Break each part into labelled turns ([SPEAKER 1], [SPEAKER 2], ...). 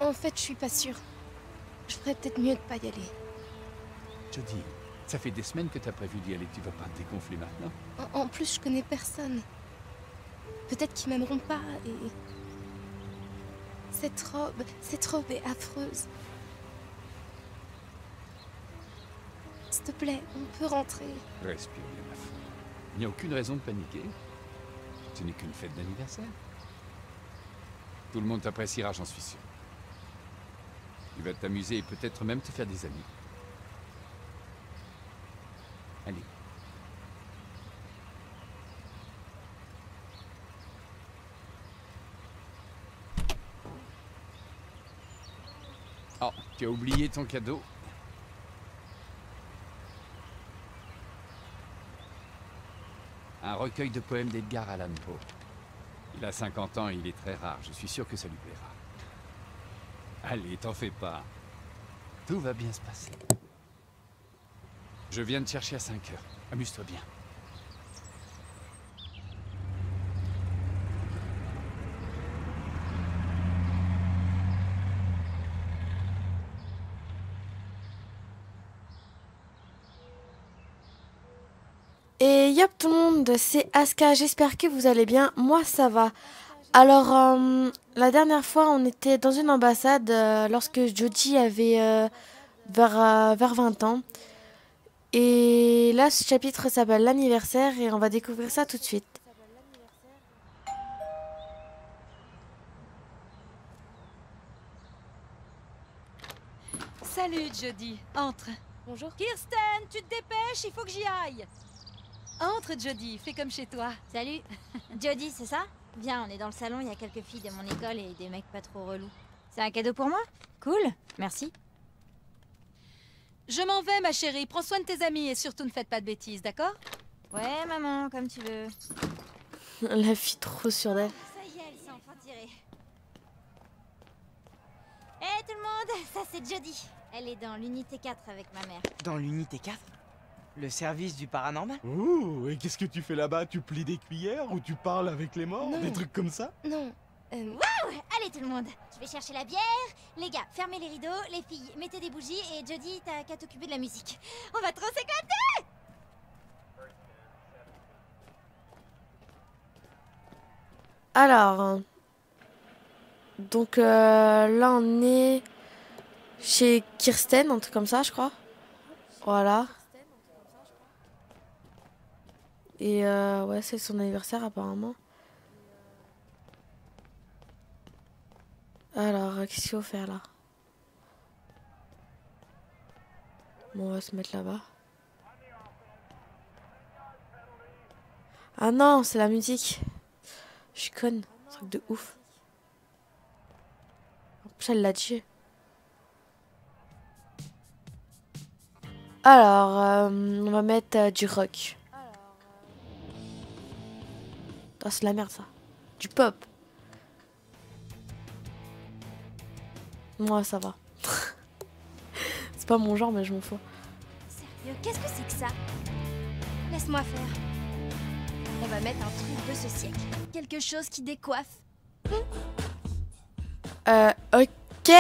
[SPEAKER 1] En fait, je suis pas sûre. Je ferais peut-être mieux de pas y aller.
[SPEAKER 2] Jodie, ça fait des semaines que t'as prévu d'y aller, tu vas pas te dégonfler maintenant?
[SPEAKER 1] En plus, je connais personne. Peut-être qu'ils m'aimeront pas et... cette robe est affreuse. S'il te plaît, on peut rentrer.
[SPEAKER 2] Respire bien, ma fille. Il n'y a aucune raison de paniquer. Ce n'est qu'une fête d'anniversaire. Tout le monde t'appréciera, j'en suis sûr. Tu vas t'amuser et peut-être même te faire des amis. Allez. Oh, tu as oublié ton cadeau. Un recueil de poèmes d'Edgar Allan Poe. Il a 50 ans et il est très rare. Je suis sûr que ça lui plaira. Allez, t'en fais pas. Tout va bien se passer. Je viens te chercher à 5 heures. Amuse-toi bien.
[SPEAKER 3] Et yop tout le monde, c'est Aska, j'espère que vous allez bien, moi ça va. Alors, la dernière fois on était dans une ambassade lorsque Jodie avait vers 20 ans. Et là ce chapitre s'appelle l'anniversaire et on va découvrir ça tout de suite.
[SPEAKER 4] Salut Jodie, entre.
[SPEAKER 1] Bonjour.
[SPEAKER 4] Kirsten, tu te dépêches, il faut que j'y aille. Entre Jodie, fais comme chez toi.
[SPEAKER 5] Salut. Jodie, c'est ça? Viens, on est dans le salon, il y a quelques filles de mon école et des mecs pas trop relous. C'est un cadeau pour moi? Cool, merci.
[SPEAKER 4] Je m'en vais ma chérie, prends soin de tes amis et surtout ne faites pas de bêtises, d'accord?
[SPEAKER 5] Ouais maman, comme tu veux.
[SPEAKER 3] La fille trop sûre d'elle.
[SPEAKER 5] Ça y est, elle s'est enfin tirée. Hé tout le monde, ça c'est Jodie. Elle est dans l'unité 4 avec ma mère.
[SPEAKER 6] Dans l'unité 4? Le service du paranormal?
[SPEAKER 7] Ouh, et qu'est-ce que tu fais là-bas? Tu plies des cuillères ou tu parles avec les morts?
[SPEAKER 1] Non.
[SPEAKER 7] Des trucs comme ça?
[SPEAKER 1] Non.
[SPEAKER 5] Allez tout le monde, je vais chercher la bière. Les gars, fermez les rideaux, les filles, mettez des bougies et Jodie, t'as qu'à t'occuper de la musique. On va trop s'éclater!
[SPEAKER 3] Alors, donc là on est chez Kirsten, un truc comme ça je crois. Voilà. Et ouais, c'est son anniversaire apparemment. Alors, qu'est-ce qu'il faut faire là? Bon, on va se mettre là-bas. Ah non, c'est la musique. Je suis conne, un truc de ouf. En plus, elle l'a dit. Alors, on va mettre du rock. Ah, c'est de la merde ça. Du pop. Moi, ça va. C'est pas mon genre, mais je m'en fous.
[SPEAKER 1] Sérieux, qu'est-ce que c'est que ça? Laisse-moi faire. On va mettre un truc de ce siècle. Quelque chose qui décoiffe.
[SPEAKER 3] Ok.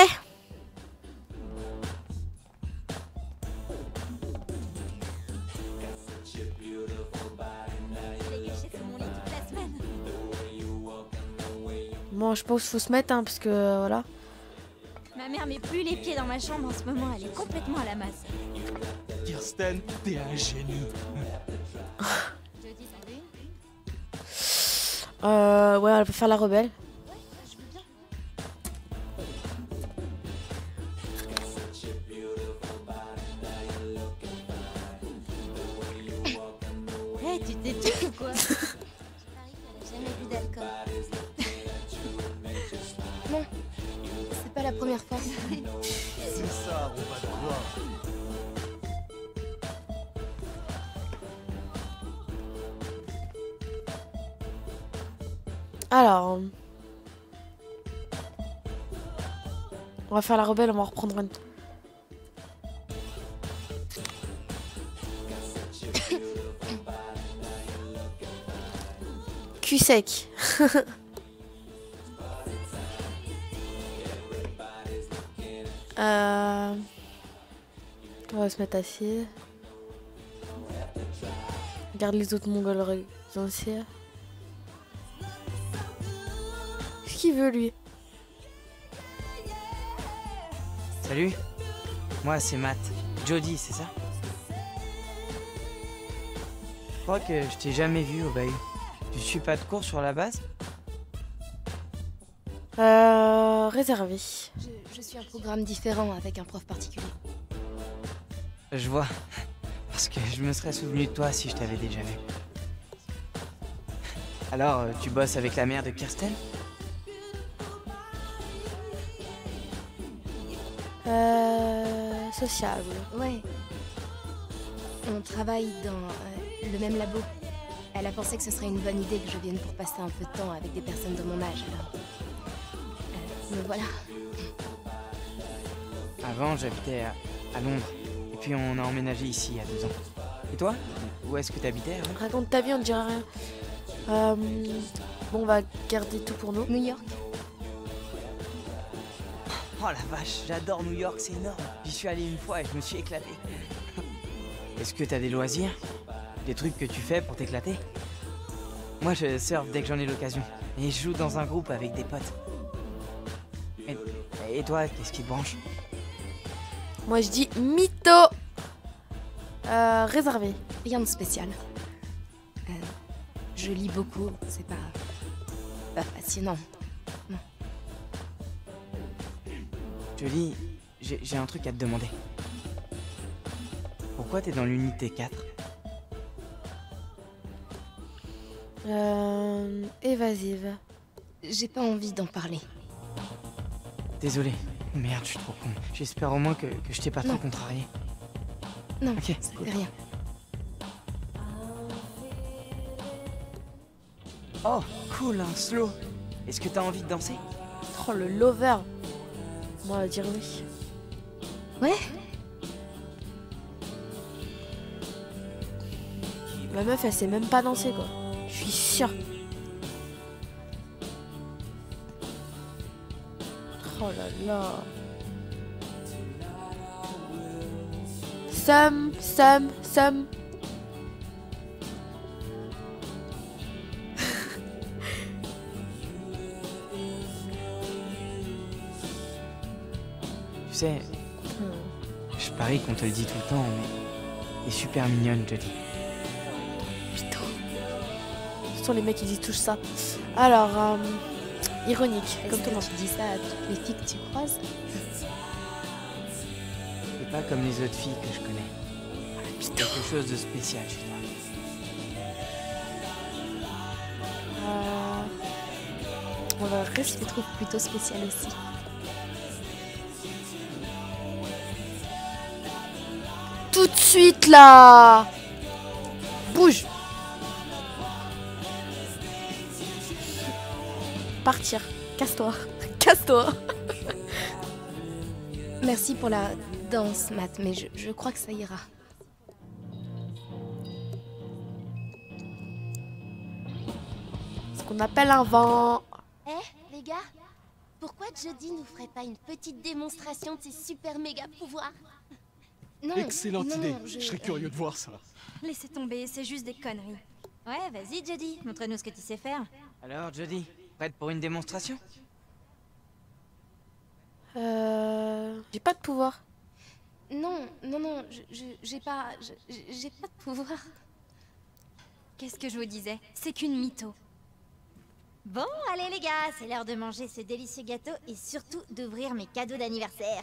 [SPEAKER 3] Bon, je pense qu'il faut se mettre, hein, parce que voilà.
[SPEAKER 5] Ma mère met plus les pieds dans ma chambre en ce moment, elle est complètement à la masse.
[SPEAKER 7] Kirsten, t'es un génie.
[SPEAKER 5] Jodie, t'en veux une?
[SPEAKER 3] Ouais, elle va faire la rebelle.
[SPEAKER 5] Hey, tu t'es tout ou quoi?
[SPEAKER 1] Je parie qu'elle a jamais bu d'alcool. Non, c'est pas la première fois.
[SPEAKER 7] C'est ça, on va te voir.
[SPEAKER 3] Alors. On va faire la rebelle, on va reprendre une. Cul sec. On va se mettre assis. Regarde les autres mongols résidentiels. Qu'est-ce qu'il veut lui?
[SPEAKER 6] Salut. Moi, c'est Matt. Jody, c'est ça? Je crois que je t'ai jamais vu au bahut. Tu suis pas de cours sur la base?
[SPEAKER 3] Réservé.
[SPEAKER 1] Je suis un programme différent avec un prof particulier.
[SPEAKER 6] Je vois. Parce que je me serais souvenu de toi si je t'avais déjà vu. Alors, tu bosses avec la mère de Kirsten?
[SPEAKER 3] Sociable.
[SPEAKER 1] Ouais. On travaille dans le même labo. Elle a pensé que ce serait une bonne idée que je vienne pour passer un peu de temps avec des personnes de mon âge, alors. Me voilà.
[SPEAKER 6] Avant, j'habitais à Londres. Et puis on a emménagé ici il y a 2 ans. Et toi? Où est-ce que t'habitais avant?
[SPEAKER 3] Raconte ta vie, on ne dira rien. Bon, on va garder tout pour nous.
[SPEAKER 1] New York.
[SPEAKER 6] Oh la vache, j'adore New York, c'est énorme. J'y suis allé une fois et je me suis éclaté. Est-ce que t'as des loisirs? Des trucs que tu fais pour t'éclater? Moi, je surfe dès que j'en ai l'occasion. Et je joue dans un groupe avec des potes. Et toi, qu'est-ce qui te branche?
[SPEAKER 3] Moi, je dis mytho. Réservé.
[SPEAKER 1] Rien de spécial. Je lis beaucoup, c'est pas passionnant. Non.
[SPEAKER 6] Jolie, j'ai un truc à te demander. Pourquoi t'es dans l'unité 4?
[SPEAKER 3] Évasive.
[SPEAKER 1] J'ai pas envie d'en parler.
[SPEAKER 6] Désolé. Merde, je suis trop con. J'espère au moins que je t'ai pas trop
[SPEAKER 1] Non.
[SPEAKER 6] contrarié.
[SPEAKER 1] Non,
[SPEAKER 6] Ok,
[SPEAKER 1] c'est
[SPEAKER 6] cool.
[SPEAKER 1] rien.
[SPEAKER 6] Oh, cool, un slow. Est-ce que t'as envie de danser?
[SPEAKER 3] Oh, le lover. Moi, on va dire oui.
[SPEAKER 1] Ouais.
[SPEAKER 3] La meuf, elle sait même pas danser, quoi. Je suis sûre. Oh là là. Somme.
[SPEAKER 6] Tu sais, je parie qu'on te le dit tout le temps, mais t'es super mignonne, Jody.
[SPEAKER 3] Putain. Ce sont les mecs qui disent tous ça. Alors, ironique, comme tout le monde.
[SPEAKER 1] Tu dis ça à toutes les filles que tu croises?
[SPEAKER 6] T'es pas comme les autres filles que je connais. Quelque chose de spécial chez toi.
[SPEAKER 3] On va
[SPEAKER 1] Je
[SPEAKER 3] rester.
[SPEAKER 1] les trouve plutôt spéciales aussi.
[SPEAKER 3] Tout de suite là. Bouge. Partir. Casse-toi. Casse-toi.
[SPEAKER 1] Merci pour la danse, Matt, mais je crois que ça ira.
[SPEAKER 3] Ce qu'on appelle un vent.
[SPEAKER 5] Eh, les gars, pourquoi Jody nous ferait pas une petite démonstration de ses super méga pouvoirs?
[SPEAKER 1] Non,
[SPEAKER 7] Excellente
[SPEAKER 1] non,
[SPEAKER 7] idée.
[SPEAKER 1] non,
[SPEAKER 7] Je serais curieux de voir ça.
[SPEAKER 1] Laissez tomber, c'est juste des conneries.
[SPEAKER 5] Ouais, vas-y Jody, montre-nous ce que tu sais faire.
[SPEAKER 6] Alors, Jody, prête pour une démonstration?
[SPEAKER 3] J'ai pas de pouvoir.
[SPEAKER 1] Non, j'ai pas de pouvoir. Qu'est-ce que je vous disais? C'est qu'une mytho.
[SPEAKER 5] Bon, allez les gars, c'est l'heure de manger ce délicieux gâteau et surtout d'ouvrir mes cadeaux d'anniversaire.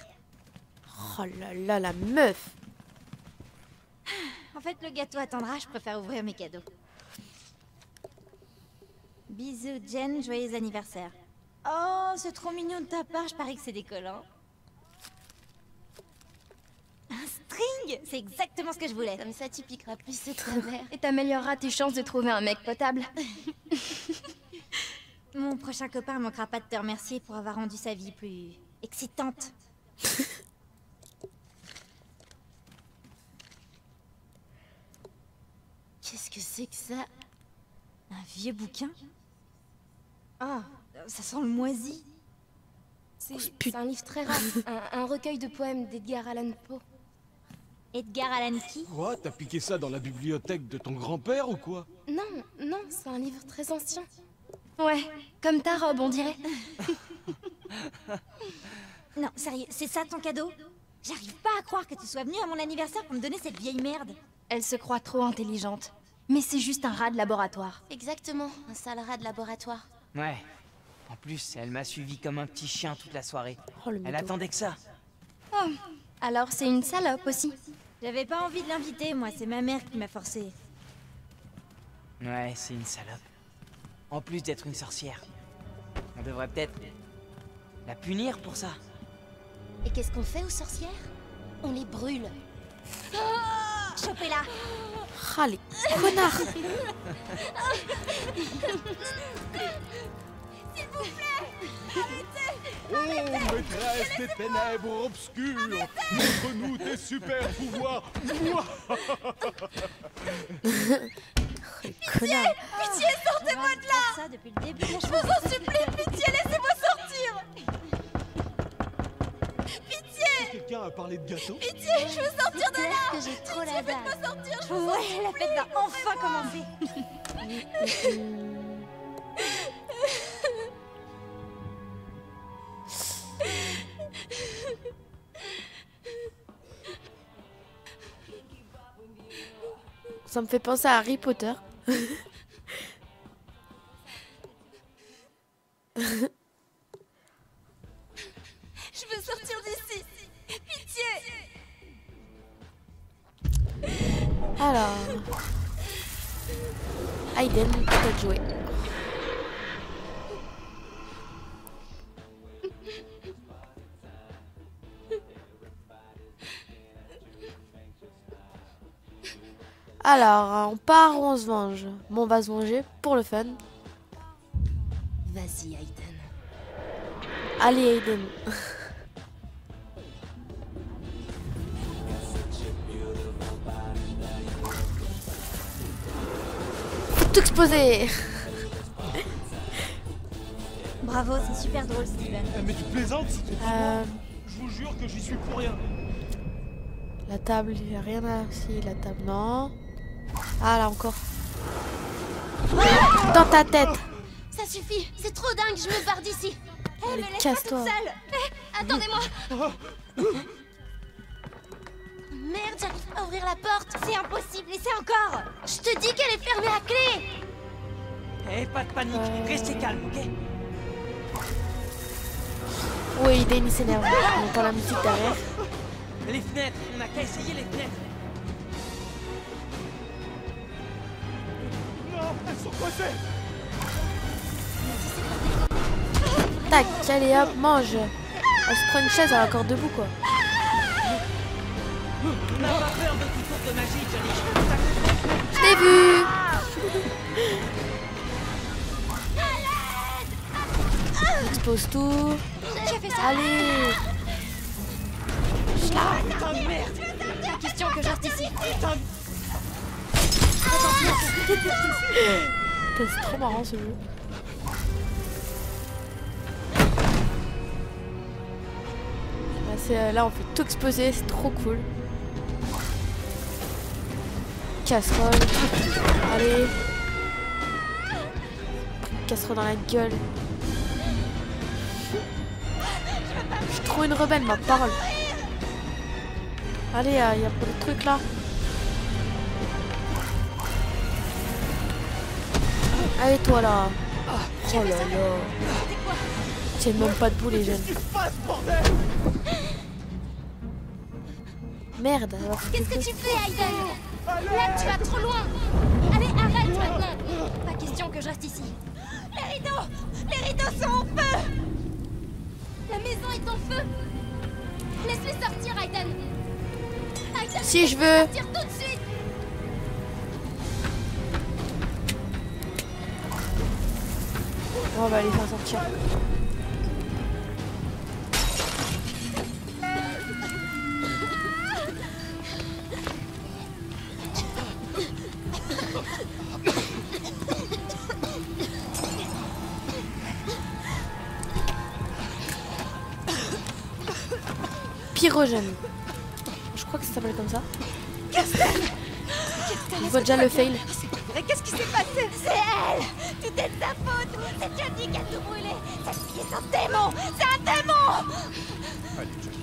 [SPEAKER 3] Oh là là, la meuf.
[SPEAKER 5] En fait, le gâteau attendra, je préfère ouvrir mes cadeaux. Bisous Jen, joyeux anniversaire. Oh, c'est trop mignon de ta part, je parie que c'est décollant. Un string! C'est exactement ce que je voulais. Comme ça, tu piqueras plus ce travers.
[SPEAKER 1] Et t'amélioreras tes chances de trouver un mec potable.
[SPEAKER 5] Mon prochain copain manquera pas de te remercier pour avoir rendu sa vie plus excitante. Qu'est-ce que c'est que ça? Un vieux bouquin? Ah, ça sent le moisi.
[SPEAKER 1] C'est un livre très rare, un recueil de poèmes d'Edgar Allan Poe.
[SPEAKER 5] Edgar Allan qui?
[SPEAKER 7] Quoi? T'as piqué ça dans la bibliothèque de ton grand-père ou quoi?
[SPEAKER 1] Non, c'est un livre très ancien.
[SPEAKER 4] Ouais, comme ta robe, on dirait.
[SPEAKER 5] Non, sérieux, c'est ça ton cadeau? J'arrive pas à croire que tu sois venu à mon anniversaire pour me donner cette vieille merde.
[SPEAKER 4] Elle se croit trop intelligente. Mais c'est juste un rat de laboratoire.
[SPEAKER 1] Exactement, un sale rat de laboratoire.
[SPEAKER 6] Ouais. En plus, elle m'a suivi comme un petit chien toute la soirée.
[SPEAKER 3] Oh, le
[SPEAKER 6] Elle
[SPEAKER 3] mytho.
[SPEAKER 6] attendait que ça.
[SPEAKER 4] Oh, alors c'est une salope aussi.
[SPEAKER 5] J'avais pas envie de l'inviter, moi, c'est ma mère qui m'a forcé.
[SPEAKER 6] Ouais, c'est une salope. En plus d'être une sorcière. On devrait peut-être la punir pour ça.
[SPEAKER 1] Et qu'est-ce qu'on fait aux sorcières? On les brûle.
[SPEAKER 5] Chopez-la!
[SPEAKER 3] Ah, les connards.
[SPEAKER 7] Oh, maîtresse des ténèbres obscures, montre-nous tes super pouvoirs. Mouah.
[SPEAKER 3] Connard.
[SPEAKER 5] Pitié, sortez-moi de là! Ça depuis le début. Je vous en supplie, pitié, laissez-moi sortir!
[SPEAKER 7] Quelqu'un a parlé de gâteau?
[SPEAKER 5] Pitié, je veux sortir de là!
[SPEAKER 1] Que j'ai trop la dalle.
[SPEAKER 5] Sortir, je vous ouais, la fête va enfin commencer!
[SPEAKER 3] Ça me fait penser à Harry Potter.
[SPEAKER 5] Je veux sortir d'ici! Pitié!
[SPEAKER 3] Alors. Aiden, peut-être jouer. Alors, on part ou on se venge? Bon, on va se venger pour le fun.
[SPEAKER 1] Vas-y, Aiden.
[SPEAKER 3] Allez, Aiden. Faut tout exploser.
[SPEAKER 5] Bravo, c'est super drôle, Steven.
[SPEAKER 7] Eh, mais tu plaisantes si tu dis moi. Je vous jure que j'y suis pour rien.
[SPEAKER 3] La table, il n'y a rien à... Si, la table, non. Ah, là encore. Dans ta tête.
[SPEAKER 1] Ça suffit, c'est trop dingue, je me barre d'ici.
[SPEAKER 3] Allez, casse-toi.
[SPEAKER 1] Attendez-moi. Merde, j'arrive pas à ouvrir la porte.
[SPEAKER 5] C'est impossible, laissez encore!
[SPEAKER 1] Je te dis qu'elle est fermée à clé.
[SPEAKER 6] Eh, pas de panique, restez calme, ok?
[SPEAKER 3] Oui, Aiden, il s'énerve. On entend la musique derrière.
[SPEAKER 6] Les fenêtres, on n'a qu'à essayer les fenêtres.
[SPEAKER 7] Non, elles sont coincées.
[SPEAKER 3] Tac, allez hop, mange. Elle se prend une chaise, elle est encore debout, quoi.
[SPEAKER 6] On n'a pas peur de tout tour de magie, Johnny.
[SPEAKER 3] Je t'ai vu. Expose tout. Allez.
[SPEAKER 6] Putain de merde!
[SPEAKER 4] La question que je reste ici.
[SPEAKER 3] C'est trop marrant ce jeu. Là on fait tout exploser, c'est trop cool. Casserole. Allez. Casserole dans la gueule. Je suis trop une rebelle, ma parole. Allez, il y a pas de truc là. Allez toi là. Oh là là. Tiennent même pas debout les jeunes.
[SPEAKER 7] Qu'est-ce qui se passe, bordel?
[SPEAKER 3] Merde. Alors,
[SPEAKER 1] Qu'est-ce que tu fais, Aiden? Là, tu vas trop loin. Allez, arrête maintenant.
[SPEAKER 4] Pas question que je reste ici.
[SPEAKER 5] Les rideaux sont en feu!
[SPEAKER 1] La maison est en feu. Laisse-les sortir, Aiden. Aiden,
[SPEAKER 3] si je veux.
[SPEAKER 1] sortir tout de suite.
[SPEAKER 3] On va les faire sortir. pyrogène. Je crois que ça s'appelle comme ça. Je vois déjà le fail.
[SPEAKER 5] Qu'est-ce qui s'est passé? C'est elle! Tout est de sa faute! C'est Jodie qui a tout brûlé! Cette fille est un démon! C'est un démon!
[SPEAKER 2] Allez, Jodie.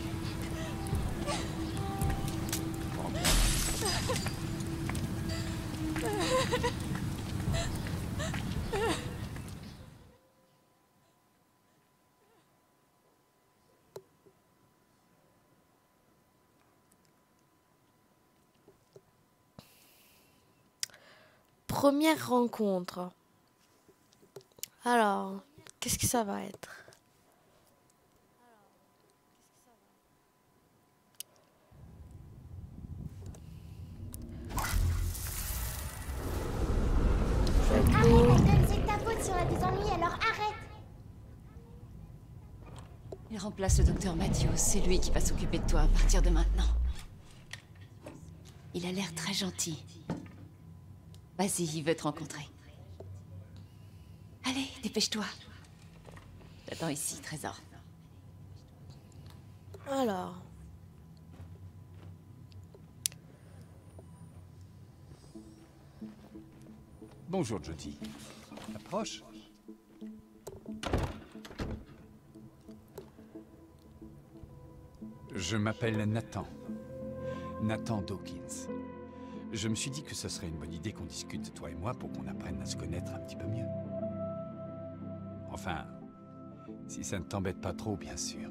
[SPEAKER 3] Première rencontre. Alors, qu'est-ce que ça va être?
[SPEAKER 5] Arrête, Aiden, c'est ta faute si on a des ennuis, alors arrête!
[SPEAKER 4] Il remplace le docteur Matthews. C'est lui qui va s'occuper de toi à partir de maintenant. Il a l'air très gentil. Vas-y, il veut te rencontrer. Allez, dépêche-toi. J'attends ici, Trésor.
[SPEAKER 3] Alors.
[SPEAKER 2] Bonjour, Jodie. Approche. Je m'appelle Nathan. Nathan Dawkins. Je me suis dit que ce serait une bonne idée qu'on discute, toi et moi, pour qu'on apprenne à se connaître un petit peu mieux. Enfin, si ça ne t'embête pas trop, bien sûr.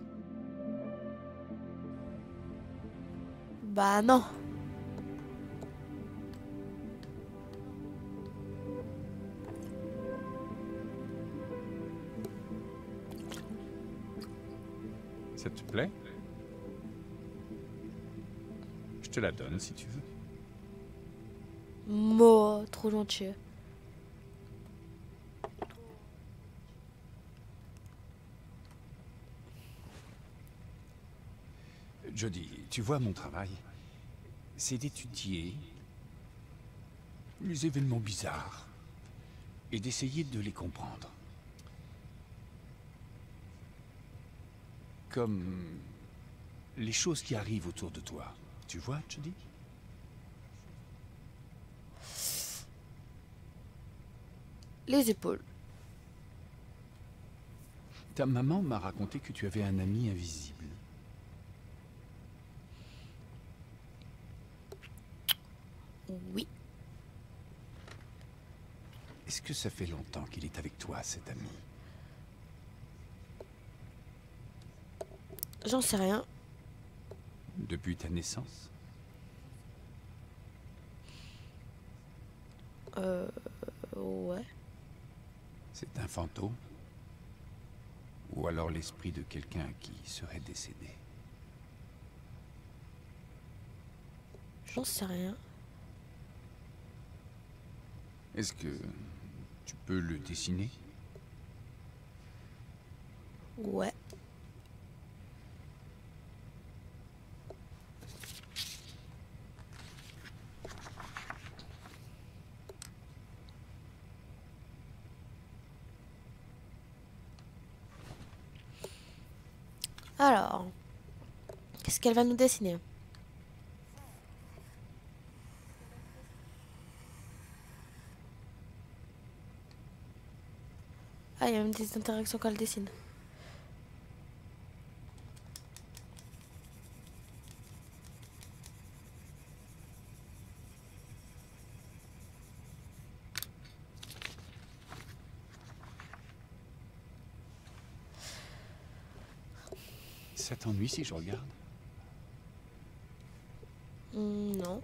[SPEAKER 3] Bah non.
[SPEAKER 2] Ça te plaît? Je te la donne si tu veux.
[SPEAKER 3] Moi, trop gentil.
[SPEAKER 2] Jodie, tu vois, mon travail, c'est d'étudier les événements bizarres et d'essayer de les comprendre. Comme les choses qui arrivent autour de toi. Tu vois, Jodie?
[SPEAKER 3] Les épaules.
[SPEAKER 2] Ta maman m'a raconté que tu avais un ami invisible.
[SPEAKER 3] Oui.
[SPEAKER 2] Est-ce que ça fait longtemps qu'il est avec toi, cet ami?
[SPEAKER 3] J'en sais rien.
[SPEAKER 2] Depuis ta naissance?
[SPEAKER 3] Ouais.
[SPEAKER 2] C'est un fantôme? Ou alors l'esprit de quelqu'un qui serait décédé?
[SPEAKER 3] J'en sais rien.
[SPEAKER 2] Est-ce que tu peux le dessiner?
[SPEAKER 3] Ouais. Alors, qu'est-ce qu'elle va nous dessiner? Ah, il y a même des interactions qu'elle dessine.
[SPEAKER 2] Ça t'ennuie si je regarde?
[SPEAKER 3] Non.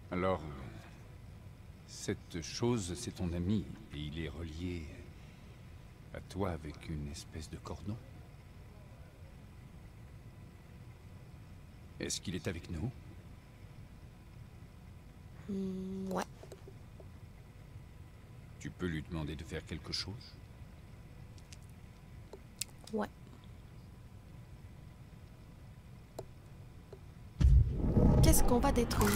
[SPEAKER 2] Alors, cette chose, c'est ton ami, et il est relié à toi avec une espèce de cordon? Est-ce qu'il est avec nous?
[SPEAKER 3] Ouais.
[SPEAKER 2] Tu peux lui demander de faire quelque chose?
[SPEAKER 3] Ouais. Qu'est-ce qu'on va détruire?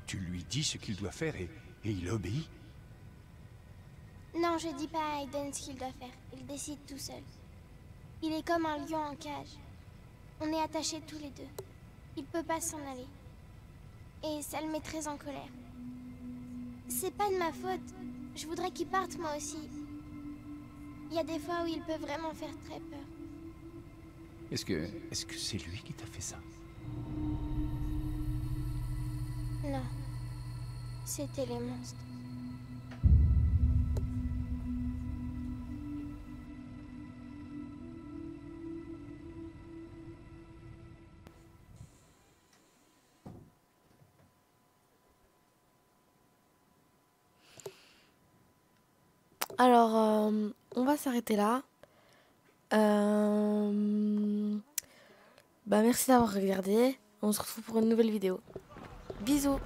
[SPEAKER 7] Tu lui dis ce qu'il doit faire et il obéit?
[SPEAKER 8] Non, je dis pas à Aiden ce qu'il doit faire. Il décide tout seul. Il est comme un lion en cage. On est attachés tous les deux. Il peut pas s'en aller. Et ça le met très en colère. C'est pas de ma faute. Je voudrais qu'il parte moi aussi. Il y a des fois où il peut vraiment faire très peur.
[SPEAKER 7] Est-ce que c'est lui qui t'a fait ça?
[SPEAKER 8] Non. C'était les monstres.
[SPEAKER 3] Alors, on va s'arrêter là. Bah, merci d'avoir regardé. On se retrouve pour une nouvelle vidéo. Bisous.